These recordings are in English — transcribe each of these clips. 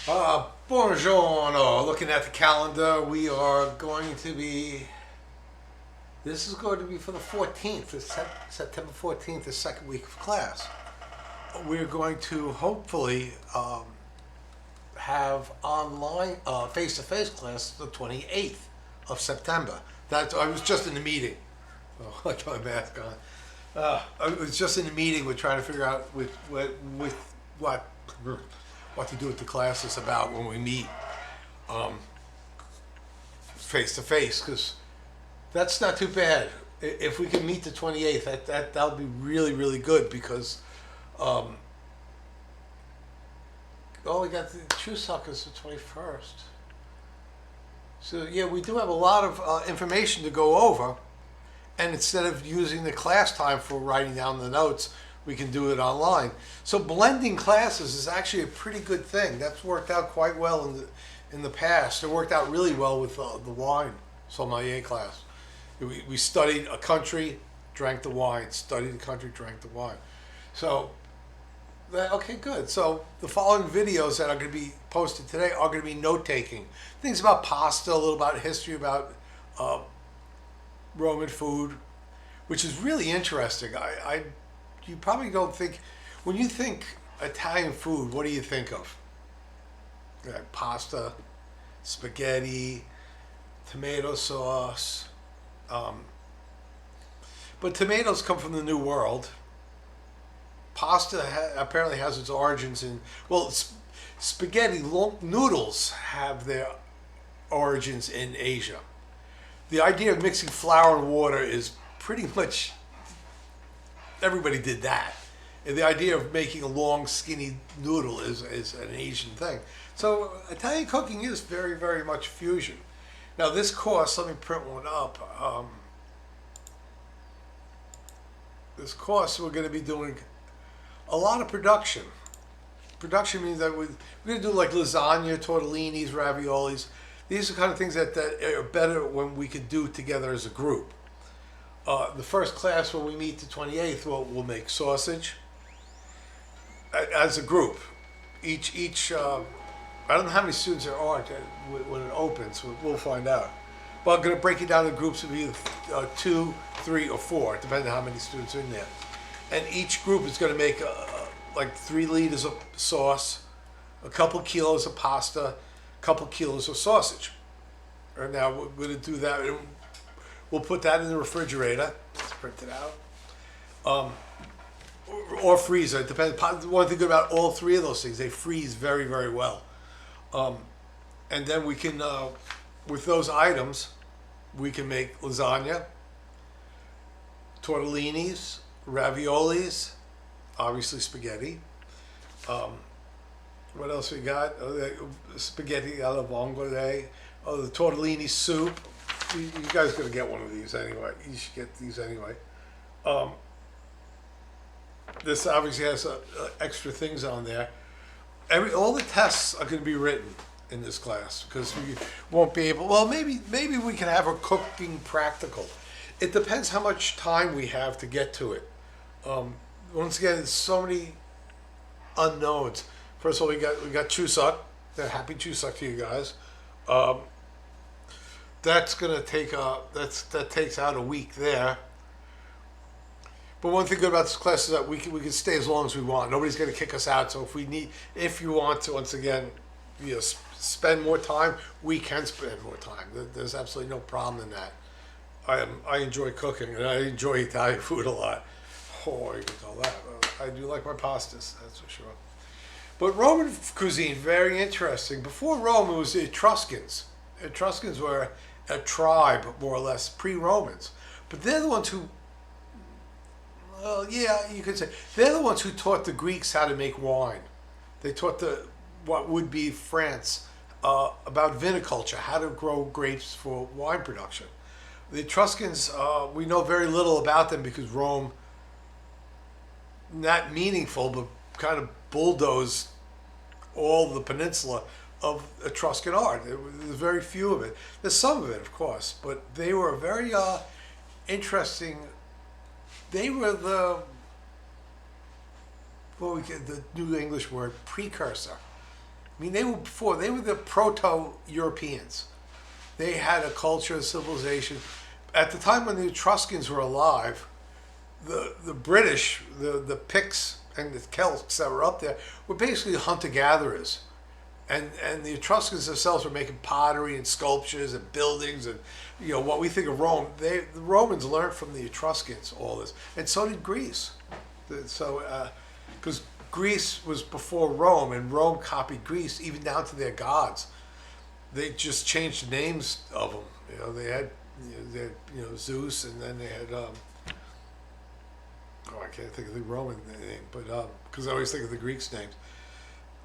Buongiorno. Looking at the calendar, we are going to be. This is going to be for the 14th, September 14th, the second week of class. We're going to hopefully have online face-to-face class the 28th of September. I was just in the meeting. Oh, I got my mask on. I was just in the meeting. We're trying to figure out with what to do with the classes about when we meet face to face, because that's not too bad. If we can meet the 28th, that'll be really good, because we got the Chuseok is the 21st. So yeah, we do have a lot of information to go over, and instead of using the class time for writing down the notes, we can do it online. So blending classes is actually a pretty good thing. That's worked out quite well in the past. It worked out really well with the wine sommelier class. We studied a country, drank the wine. Studied the country, drank the wine. So, okay, good. So the following videos that are going to be posted today are going to be note-taking. Things about pasta, a little about history, about Roman food, which is really interesting. You probably don't think, when you think Italian food, what do you think of? Pasta, spaghetti, tomato sauce. But tomatoes come from the New World. Pasta apparently has its origins in, spaghetti noodles have their origins in Asia. The idea of mixing flour and water is pretty much, everybody did that. And the idea of making a long, skinny noodle is an Asian thing. So Italian cooking is very much fusion. Now this course, let me print one up. This course, we're going to be doing a lot of production. Production means that we're going to do like lasagna, tortellinis, raviolis. These are the kind of things that are better when we could do together as a group. The first class, when we meet the 28th, we'll make sausage as a group. Each I don't know how many students there are when it opens. We'll find out. But I'm going to break it down in groups of either 2, 3, or 4, depending on how many students are in there. And each group is going to make like 3 liters of sauce, a couple kilos of pasta, a couple kilos of sausage. And now we're going to do that. We'll put that in the refrigerator. Let's print it out. Or freezer. It depends. One thing good about all 3 of those things, they freeze very well. And then we can, with those items, we can make lasagna, tortellinis, raviolis, obviously spaghetti. What else we got? Spaghetti alla vongole. The tortellini soup. You guys got to get one of these anyway. You should get these anyway. This obviously has extra things on there. All the tests are going to be written in this class, because we won't be able. Well, maybe we can have a cooking practical. It depends how much time we have to get to it. Once again, there's so many unknowns. First of all, we got Chuseok. Happy Chuseok to you guys. That's gonna take that takes out a week there. But one thing good about this class is that we can stay as long as we want. Nobody's gonna kick us out. So if you want to, once again, spend more time, we can spend more time. There's absolutely no problem in that. I enjoy cooking, and I enjoy Italian food a lot. Oh, you can tell that. I do like my pastas, that's for sure. But Roman cuisine, very interesting. Before Rome, it was the Etruscans. Etruscans were a tribe, more or less, pre-Romans. But they're the ones who, well, yeah, you could say, they're the ones who taught the Greeks how to make wine. They taught what would be France about viniculture, how to grow grapes for wine production. The Etruscans, we know very little about them because Rome, not meaningful, but kind of bulldozed all the peninsula of Etruscan art. There's very few of it. There's some of it, of course, but they were very interesting. They were the New English word, precursor I mean, they were the proto-Europeans. They had a culture, a civilization. At the time when the Etruscans were alive, the British, the Picts and the Celts that were up there were basically hunter-gatherers. And the Etruscans themselves were making pottery and sculptures and buildings and what we think of Rome. The Romans learned from the Etruscans all this, and so did Greece. So because Greece was before Rome, and Rome copied Greece even down to their gods. They just changed the names of them. They had Zeus, and then they had I can't think of the Roman name, but because I always think of the Greeks' names.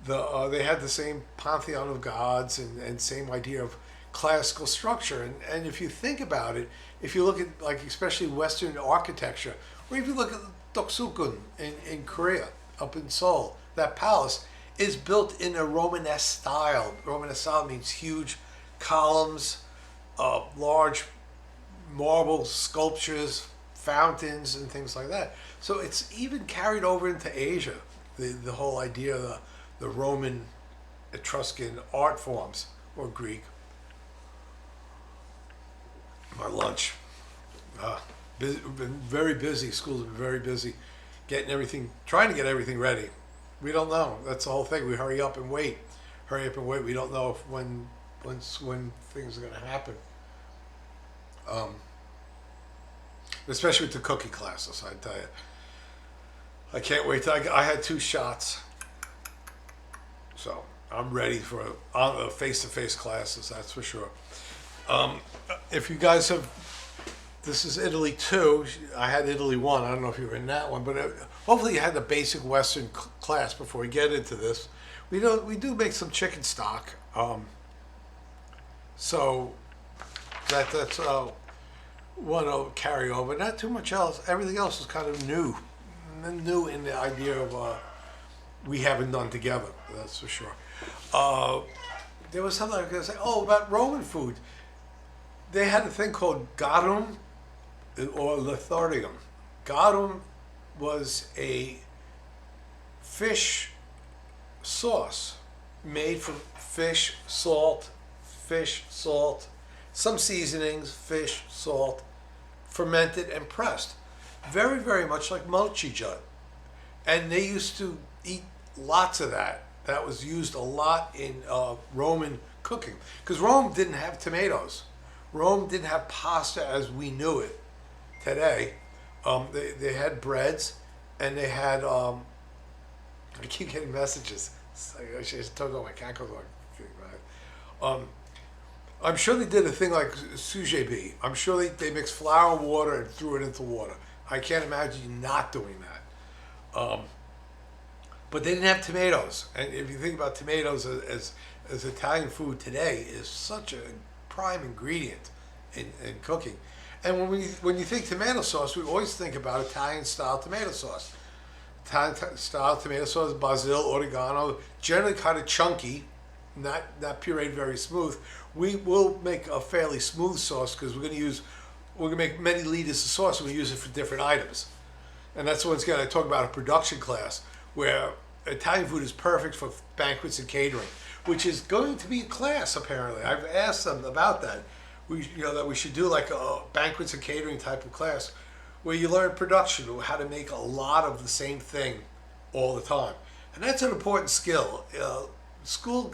They had the same pantheon of gods and same idea of classical structure. And if you think about it, if you look at especially Western architecture, or if you look at Doksugun in Korea, up in Seoul, that palace is built in a Romanesque style. Romanesque style means huge columns, large marble sculptures, fountains, and things like that. So it's even carried over into Asia, the whole idea of the Roman Etruscan art forms, or Greek. My lunch. We've been very busy. Schools have been very busy trying to get everything ready. We don't know. That's the whole thing. We hurry up and wait. We don't know when things are going to happen. Especially with the cooking classes, I tell you. I can't wait. I had 2 shots. So I'm ready for face-to-face classes, that's for sure. If you guys this is Italy 2. I had Italy 1. I don't know if you were in that one, but hopefully you had the basic Western class before we get into this. We do make some chicken stock. So that's one will carry over. Not too much else. Everything else is kind of new in the idea of we haven't done together. That's for sure. There was something I was going to say. Oh, about Roman food. They had a thing called garum or litharium. Garum was a fish sauce made from fish, salt, some seasonings, fish, salt, fermented and pressed. Very, very much like mochijut. And they used to eat lots of that. That was used a lot in Roman cooking. Because Rome didn't have tomatoes. Rome didn't have pasta as we knew it today. They had breads, and they had, I keep getting messages. I just told them I can't go on. I'm sure they did a thing like sujebi. I'm sure they mixed flour and water and threw it into water. I can't imagine you not doing that. But they didn't have tomatoes. And if you think about tomatoes as Italian food today is such a prime ingredient in cooking. And when you think tomato sauce, we always think about Italian-style tomato sauce. Italian-style tomato sauce, basil, oregano, generally kind of chunky, not pureed very smooth. We will make a fairly smooth sauce because we're going to make many liters of sauce and we use it for different items. And that's once again I talk about a production class where Italian food is perfect for banquets and catering, which is going to be a class apparently. I've asked them about that. That we should do like a banquets and catering type of class where you learn production, how to make a lot of the same thing all the time. And that's an important skill. School,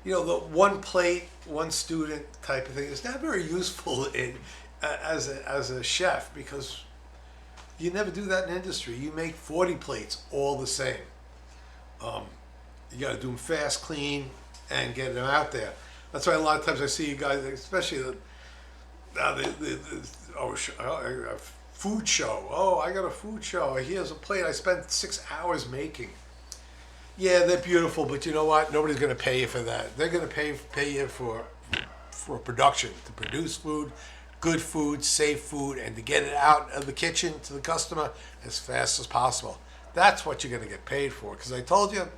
the one plate, one student type of thing is not very useful as a chef because you never do that in industry. You make 40 plates all the same. You got to do them fast, clean, and get them out there. That's why a lot of times I see you guys, especially the food show. Oh, I got a food show. Here's a plate I spent 6 hours making. Yeah, they're beautiful, but you know what? Nobody's going to pay you for that. They're going to pay you for production, to produce food, good food, safe food, and to get it out of the kitchen to the customer as fast as possible. That's what you're going to get paid for. Because I told you,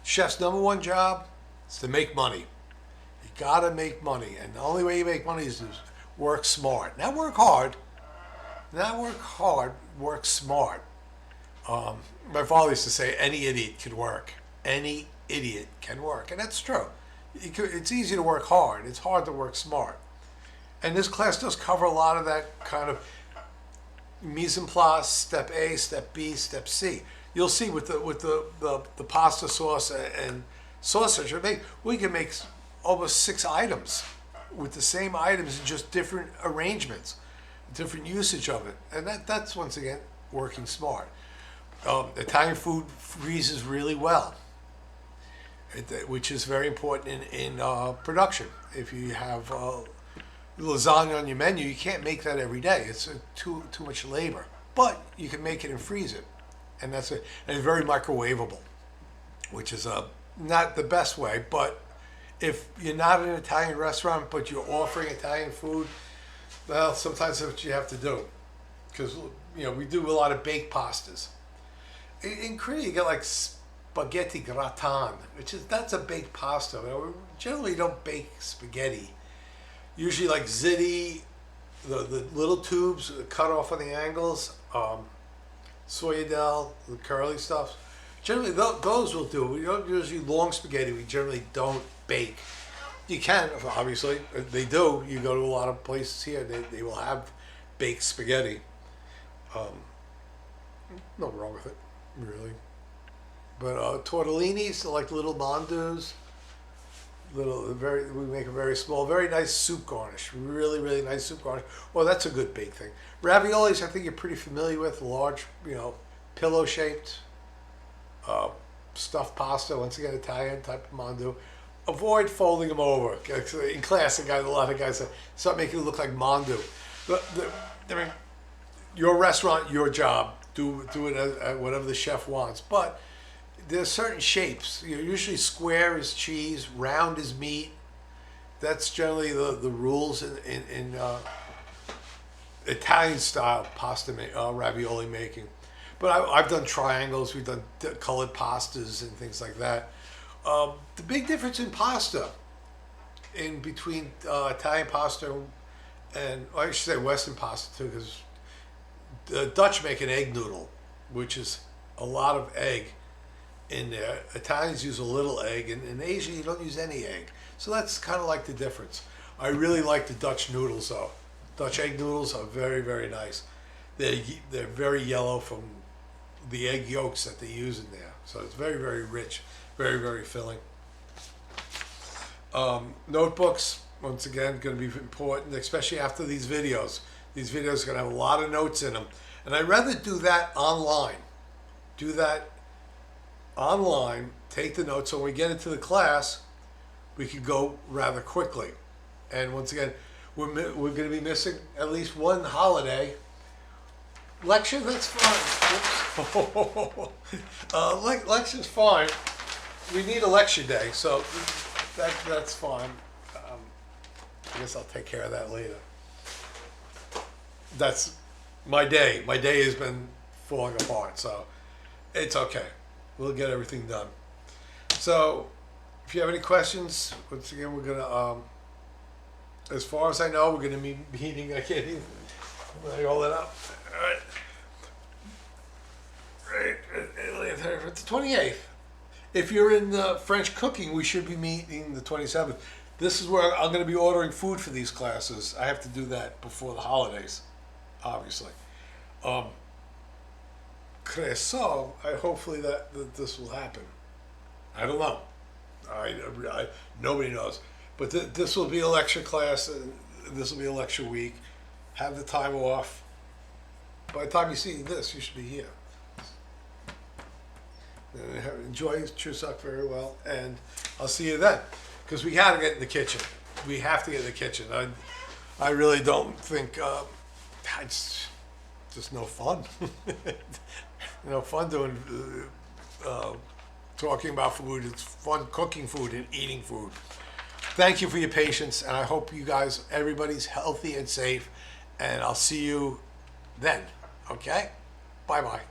chef's number one job is to make money. You got to make money, and the only way you make money is to work smart. Not work hard. Work smart. My father used to say, any idiot can work. Any idiot can work. And that's true. It's easy to work hard. It's hard to work smart. And this class does cover a lot of that kind of mise en place, step A, step B, step C. You'll see with the pasta sauce and sausage, we can make almost 6 items with the same items in just different arrangements, different usage of it. And that's once again working smart. Italian food freezes really well, which is very important in production. If you have lasagna on your menu, you can't make that every day. It's too much labor. But you can make it and freeze it, and that's it. And it's very microwavable, which is not the best way. But if you're not an Italian restaurant, but you're offering Italian food, well, sometimes that's what you have to do, because we do a lot of baked pastas. In Korea, you get like spaghetti gratin, that's a baked pasta. We generally don't bake spaghetti. Usually like ziti, the little tubes cut off on the angles, soyadel, the curly stuff. Generally, those will do. We don't usually long spaghetti. We generally don't bake. You can, obviously, they do. You go to a lot of places here, they will have baked spaghetti. Nothing wrong with it, really. But tortellinis are like little mandus. We make a very small, very nice soup garnish. Really, really nice soup garnish. Well, that's a good big thing. Raviolis, I think you're pretty familiar with. Large, pillow-shaped stuffed pasta. Once again, Italian type of mandu. Avoid folding them over. In class, a lot of guys say, start making it look like mandu. Your restaurant, your job. Do it as whatever the chef wants. But there's certain shapes. Usually square is cheese, round is meat. That's generally the rules in Italian style pasta ravioli making. But I've done triangles. We've done colored pastas and things like that. The big difference in pasta, in between Italian pasta and I should say Western pasta too, because the Dutch make an egg noodle, which is a lot of egg in there. Italians use a little egg, and in Asia you don't use any egg. So that's kind of like the difference. I really like the Dutch noodles though. Dutch egg noodles are very, very nice. They're very yellow from the egg yolks that they use in there. So it's very, very rich, very, very filling. Notebooks, once again, going to be important, especially after these videos. These videos are going to have a lot of notes in them. And I'd rather do that online. Do that online, take the notes, so when we get into the class, we can go rather quickly. And once again, we're going to be missing at least one holiday. Lecture, that's fine. Lecture's fine. We need a lecture day, so that's fine. I guess I'll take care of that later. That's my day. My day has been falling apart, so it's okay. We'll get everything done. So, if you have any questions, once again, we're gonna, as far as I know, we're gonna be meeting. I can't even lay all that up. All right. It's the 28th. If you're in French cooking, we should be meeting the 27th. This is where I'm going to be ordering food for these classes. I have to do that before the holidays, obviously. So, hopefully that this will happen. I don't know. Nobody knows. But this will be a lecture class. This will be a lecture week. Have the time off. By the time you see this, you should be here. Enjoy Chuseok very well, and I'll see you then. Because we got to get in the kitchen. We have to get in the kitchen. I really don't think it's just no fun. No fun doing talking about food. It's fun cooking food and eating food. Thank you for your patience, and I hope you guys, everybody's healthy and safe. And I'll see you then. Okay? Bye bye.